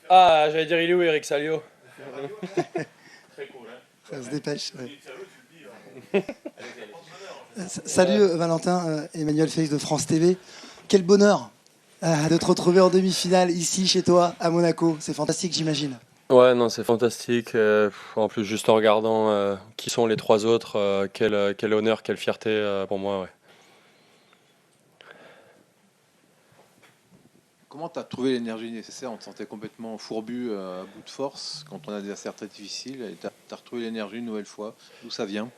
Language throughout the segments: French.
Ah, j'allais dire il est où Eric Salio? Très cool, hein. Ça se dépêche. Ouais. Hein. Salut Valentin, Emmanuel Félix de France TV. Quel bonheur de te retrouver en demi-finale ici chez toi à Monaco. C'est fantastique, j'imagine. Ouais, non, c'est fantastique. En plus, juste en regardant qui sont les trois autres, quel honneur, quelle fierté pour moi. Ouais. Comment tu as trouvé l'énergie nécessaire? On te sentait complètement fourbu, à bout de force, quand on a des adversaires très difficiles. Et tu as retrouvé l'énergie une nouvelle fois. D'où ça vient?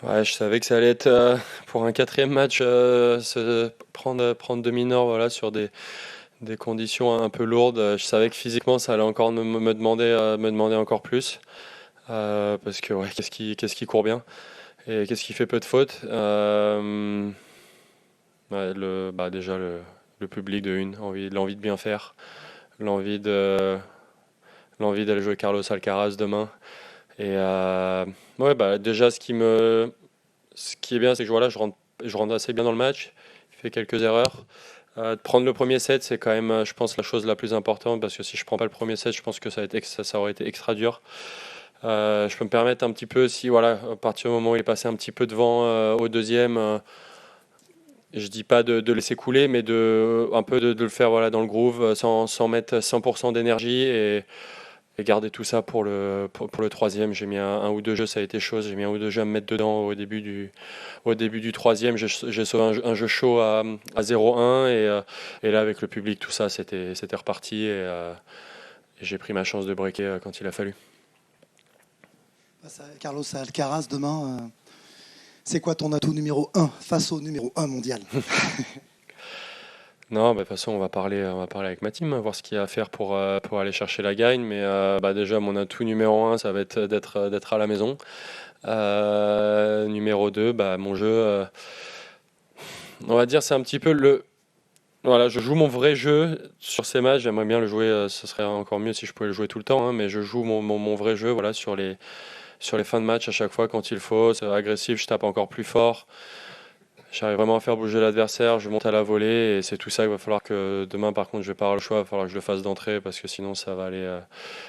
Ouais, je savais que ça allait être pour un quatrième match, prendre demi-nord voilà, sur des conditions un peu lourdes. Je savais que physiquement, ça allait encore me demander encore plus. Parce que ouais, qu'est-ce qui court bien et qu'est-ce qui fait peu de fautes. Ouais, déjà le public de une, l'envie de bien faire, l'envie de l'envie d'aller jouer Carlos Alcaraz demain. Et ouais, déjà ce qui est bien, c'est que voilà, je rentre assez bien dans le match. Je fais quelques erreurs. De prendre le premier set, c'est quand même, je pense, la chose la plus importante parce que si je prends pas le premier set, je pense que ça aurait été extra dur. Je peux me permettre un petit peu, si voilà, à partir du moment où il est passé un petit peu devant au deuxième, je dis pas de laisser couler, mais un peu de le faire voilà, dans le groove sans mettre 100% d'énergie et garder tout ça pour le troisième. J'ai mis un ou deux jeux, ça a été chaud. J'ai mis un ou deux jeux à me mettre dedans au début du troisième. J'ai sauvé un jeu chaud à 0-1 et là avec le public, tout ça, c'était reparti et j'ai pris ma chance de breaker quand il a fallu. Carlos Alcaraz demain, c'est quoi ton atout numéro 1 face au numéro 1 mondial? Non, de toute façon, on va parler avec ma team, voir ce qu'il y a à faire pour aller chercher la gagne. Mais déjà, mon atout numéro 1, ça va être d'être à la maison. Numéro 2, mon jeu, on va dire, c'est un petit peu Voilà, je joue mon vrai jeu sur ces matchs. J'aimerais bien le jouer, ce serait encore mieux si je pouvais le jouer tout le temps, hein, mais je joue mon vrai jeu voilà, sur les fins de match à chaque fois quand il faut. C'est agressif, je tape encore plus fort. J'arrive vraiment à faire bouger l'adversaire, je monte à la volée et c'est tout ça qu'il va falloir que demain par contre je vais pas avoir le choix, il va falloir que je le fasse d'entrée parce que sinon ça va aller,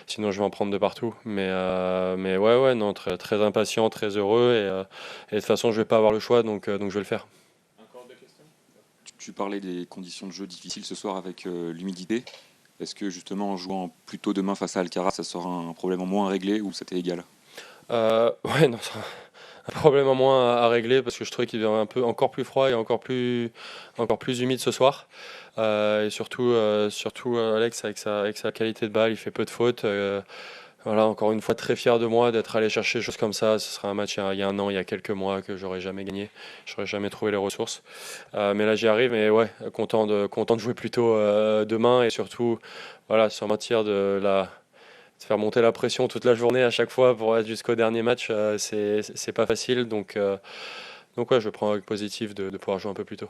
sinon je vais en prendre de partout. Mais ouais, non, très, très impatient, très heureux et de toute façon je vais pas avoir le choix donc je vais le faire. Encore deux questions? Tu parlais des conditions de jeu difficiles ce soir avec l'humidité. Est-ce que justement en jouant plus tôt demain face à Alcaraz, ça sera un problème en moins réglé ou ça t'est égal? Ouais, non, c'est un problème en moins à régler parce que je trouvais qu'il devait un peu encore plus froid et encore plus humide ce soir. Et surtout Alex avec sa qualité de balle, il fait peu de fautes. Voilà, encore une fois, très fier de moi d'être allé chercher des choses comme ça. Ce sera un match il y a un an, il y a quelques mois que j'aurais jamais gagné. J'aurais jamais trouvé les ressources. Mais là, j'y arrive. Et ouais, content de jouer plus tôt demain et surtout, voilà, sans mentir de faire monter la pression toute la journée à chaque fois pour être jusqu'au dernier match, c'est pas facile. Donc ouais, je prends avec positif de pouvoir jouer un peu plus tôt.